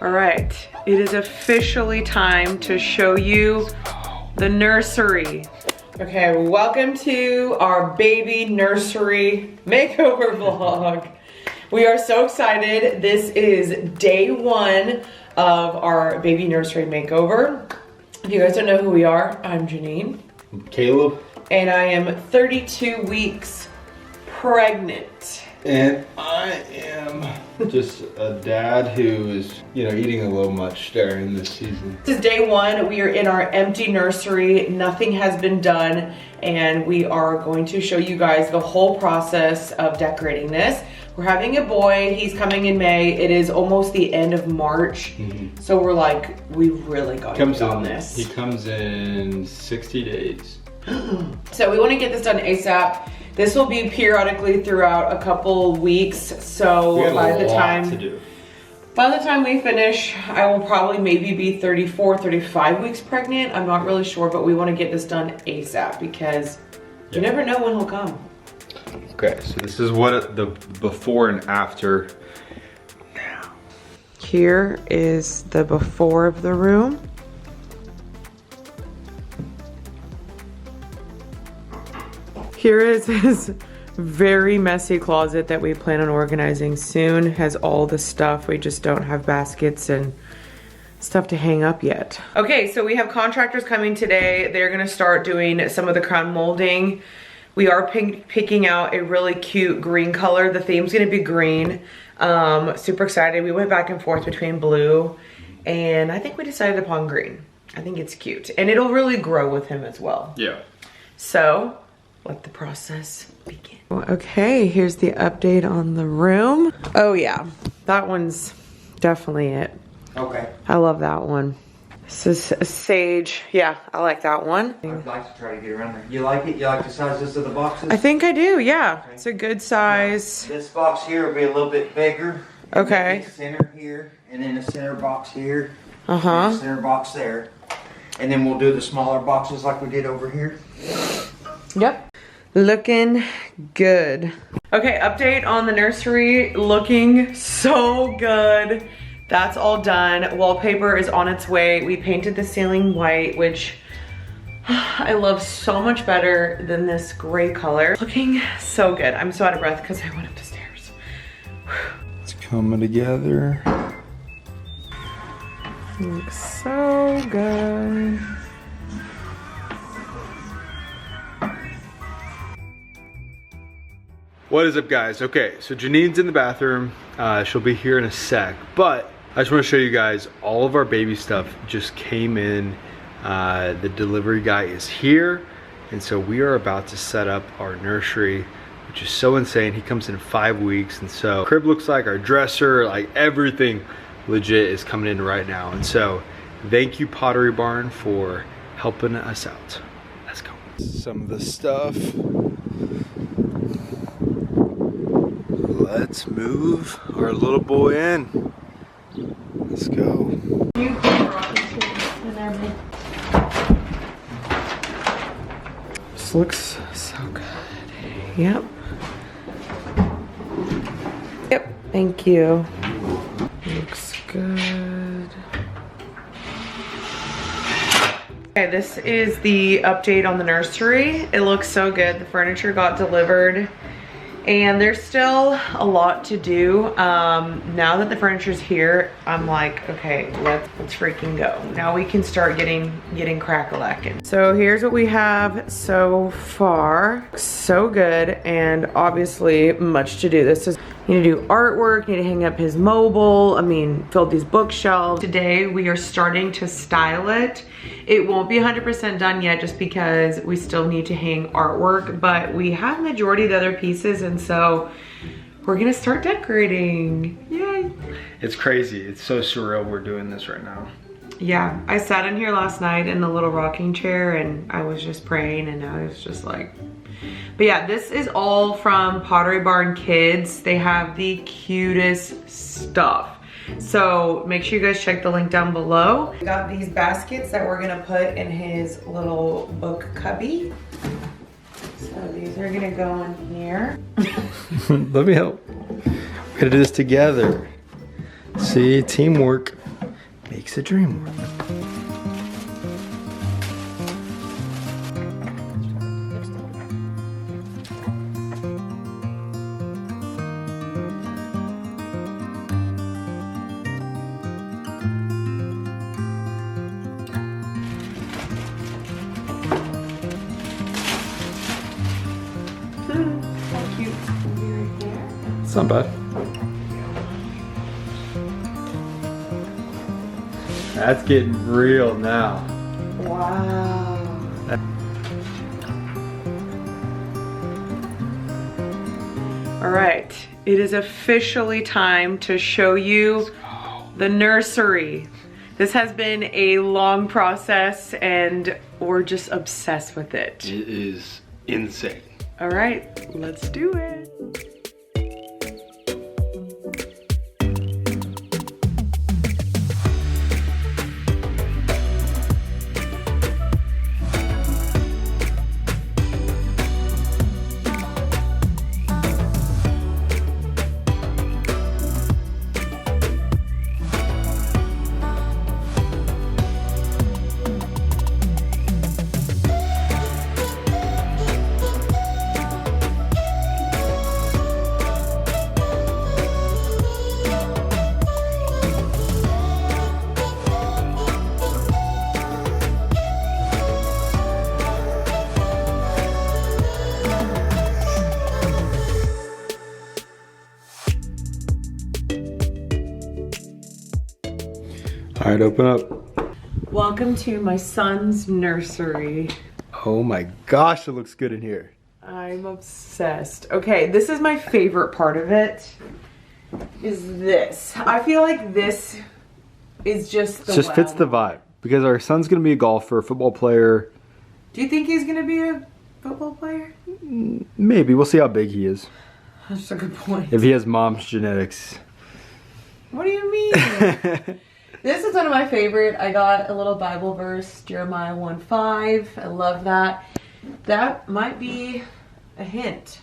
All right, it is officially time to show you the nursery. Okay, welcome to our baby nursery makeover vlog. We are so excited. This is day one of our baby nursery makeover. If you guys don't know who we are, I'm Jeanine. Caleb. And I am 32 weeks pregnant. And I am just a dad who is, eating a little much during this season. This is day one. We are in our empty nursery. Nothing has been done. And we are going to show you guys the whole process of decorating this. We're having a boy. He's coming in May. It is almost the end of March. So we're like, we really got to get on this. He comes in 60 days. So we want to get this done ASAP. This will be periodically throughout a couple weeks. So by the time we finish, I will probably maybe be 34, 35 weeks pregnant. I'm not really sure, but we want to get this done ASAP because you never know when he'll come. Okay, so this is what the before and after now. Here is the before of the room. Here is his very messy closet that we plan on organizing soon. Has all the stuff. We just don't have baskets and stuff to hang up yet. Okay, so we have contractors coming today. They're gonna start doing some of the crown molding. We are picking out a really cute green color. The theme's gonna be green. Super excited. We went back and forth between blue and I think we decided upon green. I think it's cute and it'll really grow with him as well. Yeah. So, let the process begin. Okay, here's the update on the room. Oh yeah, that one's definitely it. Okay. I love that one. This is a sage. Yeah, I like that one. I'd like to try to get around there. You like it? You like the sizes of the boxes? I think I do, yeah. Okay. It's a good size. This box here will be a little bit bigger. Okay. The center here, and then the center box here. Uh-huh. And the center box there. And then we'll do the smaller boxes like we did over here. Yep. Looking good. Okay, update on the nursery. Looking so good. That's all done. Wallpaper is on its way. We painted the ceiling white, which I love so much better than this gray color. Looking so good. I'm so out of breath because I went up the stairs. It's coming together. Looks so good. What is up, guys? Okay, so Janine's in the bathroom. She'll be here in a sec, but I just want to show you guys all of our baby stuff just came in. The delivery guy is here, and so we are about to set up our nursery, which is so insane. He comes in 5 weeks, and so crib looks like our dresser, like everything legit is coming in right now. And so thank you, Pottery Barn, for helping us out. Let's go. Some of the stuff. Let's move our little boy in. Let's go. This looks so good. Yep. Yep, thank you. Looks good. Okay, this is the update on the nursery. It looks so good. The furniture got delivered. And there's still a lot to do. Now that the furniture's here, I'm like, okay, let's freaking go. Now we can start getting crack-a-lackin'. So here's what we have so far. So good, and obviously much to do. This is, you need to do artwork, you need to hang up his mobile, fill these bookshelves. Today we are starting to style it. It won't be 100% done yet just because we still need to hang artwork, but we have majority of the other pieces, and so we're gonna start decorating. Yay. It's crazy. It's so surreal we're doing this right now. Yeah, I sat in here last night in the little rocking chair and I was just praying, and I was just like, but yeah, this is all from Pottery Barn Kids. They have the cutest stuff. So make sure you guys check the link down below. We got these baskets that we're gonna put in his little book cubby. So these are gonna go in here. Let me help. We're gonna do this together. See, teamwork. makes a dream work. How cute. It's not bad. That's getting real now. Wow. All right, it is officially time to show you the nursery. This has been a long process and we're just obsessed with it. It is insane. All right, let's do it. All right, open up. Welcome to my son's nursery. Oh my gosh, it looks good in here. I'm obsessed. Okay, this is my favorite part of it, is this. I feel like this is just the It just fits the vibe because our son's gonna be a golfer, football player. Do you think he's gonna be a football player? Maybe, we'll see how big he is. That's a good point. If he has mom's genetics. What do you mean? This is one of my favorite. I got a little Bible verse, Jeremiah 1:5. I love that. That might be a hint.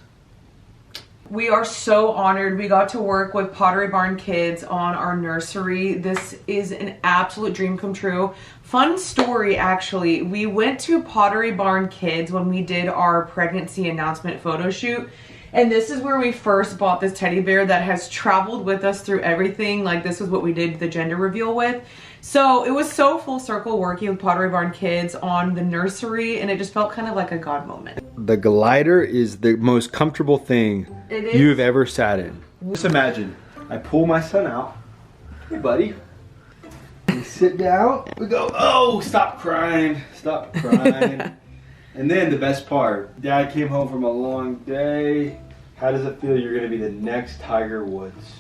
We are so honored. We got to work with Pottery Barn Kids on our nursery. This is an absolute dream come true. Fun story, actually. We went to Pottery Barn Kids when we did our pregnancy announcement photo shoot. And this is where we first bought this teddy bear that has traveled with us through everything. Like, this is what we did the gender reveal with. So it was so full circle working with Pottery Barn Kids on the nursery, and it just felt kind of like a God moment. The glider is the most comfortable thing It is. you've ever sat in. Just imagine, I pull my son out. Hey buddy. We sit down, we go, oh, stop crying, stop crying. And then the best part, Dad came home from a long day. How does it feel you're gonna be the next Tiger Woods?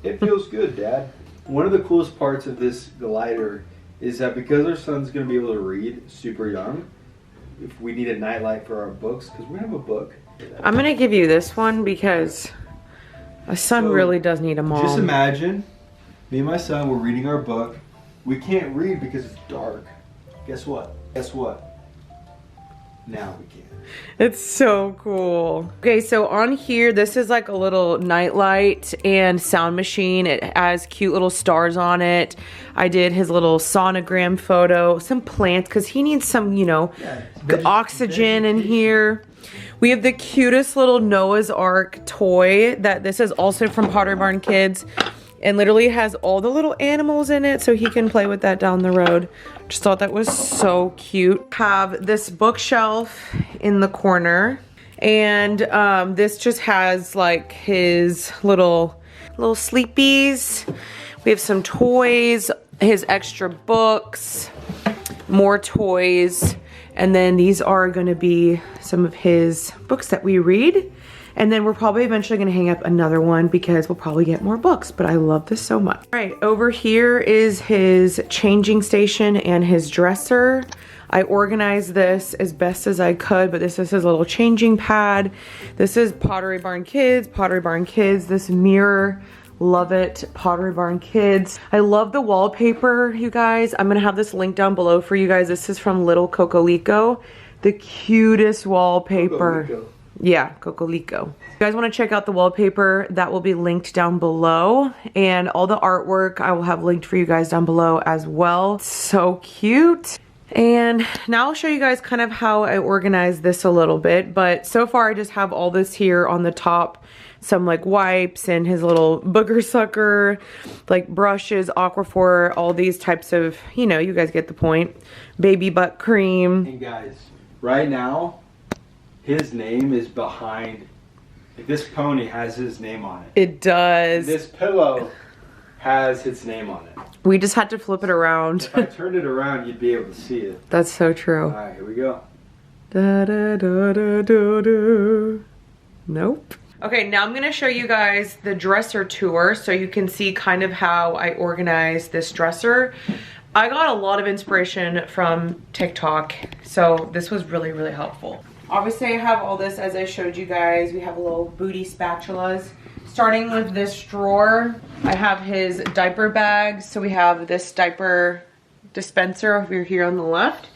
It feels good, Dad. One of the coolest parts of this glider is that because our son's gonna be able to read super young, if we need a nightlight for our books, because we have a book. I'm gonna give you this one because a son So, really does need a mom. Just imagine, me and my son, we're reading our book. We can't read because it's dark. Guess what? Guess what? Now we can. It's so cool. Okay, so on here, this is like a little nightlight and sound machine. It has cute little stars on it. I did his little sonogram photo, some plants, because he needs some, you know, oxygen in here. We have the cutest little Noah's Ark toy that this is also from Pottery Barn Kids. And literally has all the little animals in it so he can play with that down the road. Just thought that was so cute. Have this bookshelf in the corner. And this just has like his little sleepies. We have some toys, his extra books, more toys. And then these are gonna be some of his books that we read. And then we're probably eventually gonna hang up another one because we'll probably get more books, but I love this so much. All right, over here is his changing station and his dresser. I organized this as best as I could, but this is his little changing pad. This is Pottery Barn Kids, Pottery Barn Kids. This mirror, love it, Pottery Barn Kids. I love the wallpaper, you guys. I'm gonna have this link down below for you guys. This is from Little Cocolico. The cutest wallpaper. Yeah, Cocolico. If you guys want to check out the wallpaper, that will be linked down below. And all the artwork I will have linked for you guys down below as well. So cute. And now I'll show you guys kind of how I organize this a little bit. But so far I just have all this here on the top. Some like wipes and his little booger sucker, like brushes, Aquaphor, all these types of, you know, you guys get the point. Baby butt cream. And guys, right now, his name is behind, like this pony has his name on it. It does. This pillow has its name on it. We just had to flip it around. If I turned it around, you'd be able to see it. That's so true. All right, here we go. Da, da, da, da, da, da. Nope. Okay, now I'm gonna show you guys the dresser tour so you can see kind of how I organize this dresser. I got a lot of inspiration from TikTok, so this was really, really helpful. Obviously I have all this as I showed you guys. We have a little booty spatulas. Starting with this drawer, I have his diaper bags. So we have this diaper dispenser over here on the left.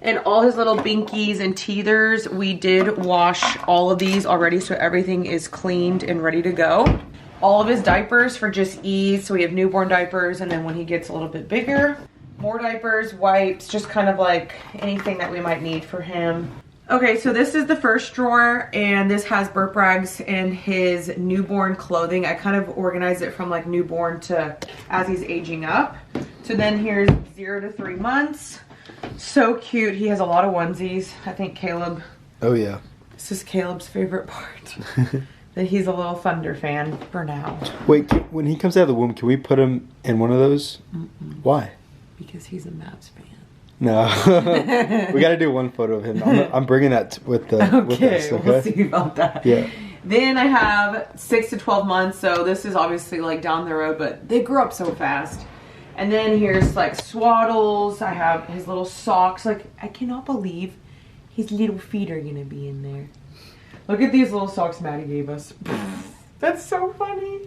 And all his little binkies and teethers, we did wash all of these already, so everything is cleaned and ready to go. All of his diapers for just ease, so we have newborn diapers, and then when he gets a little bit bigger, more diapers, wipes, just kind of like anything that we might need for him. Okay, so this is the first drawer, and this has burp rags and his newborn clothing. I kind of organized it from like newborn to as he's aging up. So then here's 0 to 3 months. So cute. He has a lot of onesies. I think Caleb. Oh yeah. This is Caleb's favorite part. That he's a little Thunder fan for now. Wait, when he comes out of the womb, can we put him in one of those? Why? Because he's a Mavs fan. No. We got to do one photo of him. I'm bringing that with the. Okay, with us, okay, we'll see about that. Yeah. Then I have 6 to 12 months. So this is obviously like down the road, but they grew up so fast. And then here's like swaddles. I have his little socks. Like, I cannot believe his little feet are gonna be in there. Look at these little socks Maddie gave us. That's so funny.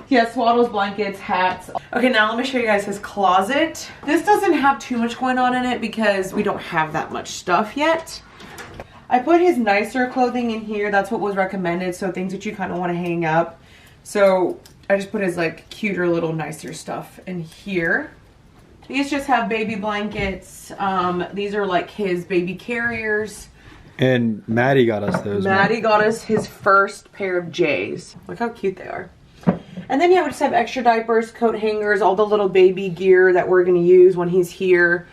He has swaddles, blankets, hats. Okay, now let me show you guys his closet. This doesn't have too much going on in it because we don't have that much stuff yet. I put his nicer clothing in here. That's what was recommended. So things that you kind of want to hang up. So I just put his like cuter little nicer stuff in here. These just have baby blankets. These are like his baby carriers. And Maddie got us those. Maddie got us his first pair of J's. Look how cute they are. And then yeah, we just have extra diapers, coat hangers, all the little baby gear that we're gonna use when he's here.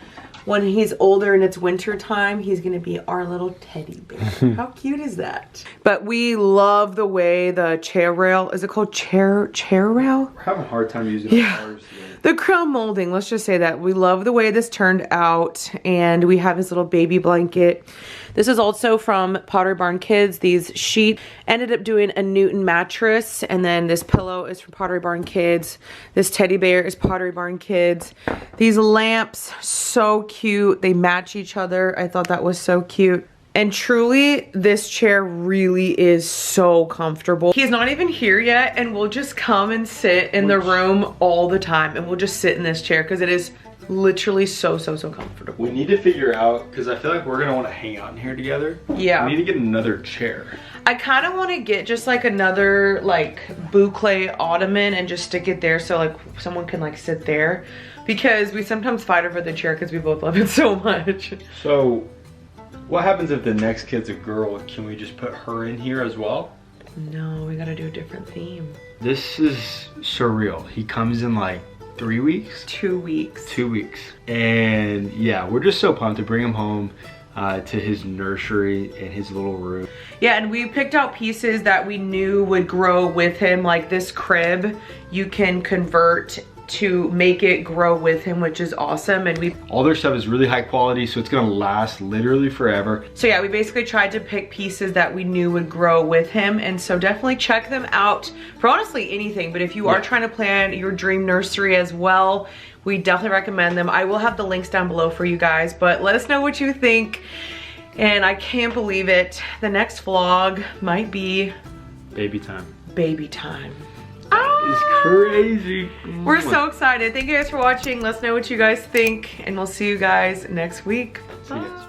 When he's older and it's winter time, he's gonna be our little teddy bear. How cute is that? But we love the way the chair rail, is it called chair rail? We're having a hard time using ours. The crown molding, let's just say that. We love the way this turned out, and we have his little baby blanket. This is also from Pottery Barn Kids. These sheets ended up doing a Newton mattress, and then this pillow is from Pottery Barn Kids. This teddy bear is Pottery Barn Kids. These lamps, so cute. They match each other. I thought that was so cute. And truly, this chair really is so comfortable. He's not even here yet, and we'll just come and sit in the room all the time, and we'll just sit in this chair because it is literally so comfortable. We need to figure out, because I feel like we're gonna want to hang out in here together. Yeah. We need to get another chair. I kind of want to get just like another like boucle ottoman and just stick it there so like someone can like sit there, because we sometimes fight over the chair because we both love it so much. So what happens if the next kid's a girl? Can we just put her in here as well? No, we gotta do a different theme. This is surreal. He comes in like 3 weeks? 2 weeks. 2 weeks. And yeah, we're just so pumped to bring him home to his nursery and his little room. Yeah, and we picked out pieces that we knew would grow with him, like this crib you can convert to make it grow with him, which is awesome. And all their stuff is really high quality, so it's gonna last literally forever. So yeah, we basically tried to pick pieces that we knew would grow with him, and so definitely check them out for honestly anything. But if you are trying to plan your dream nursery as well, we definitely recommend them. I will have the links down below for you guys, but let us know what you think. And I can't believe it, the next vlog might be baby time. Baby time. It's crazy. We're so excited. Thank you guys for watching. Let us know what you guys think, and we'll see you guys next week. See you guys.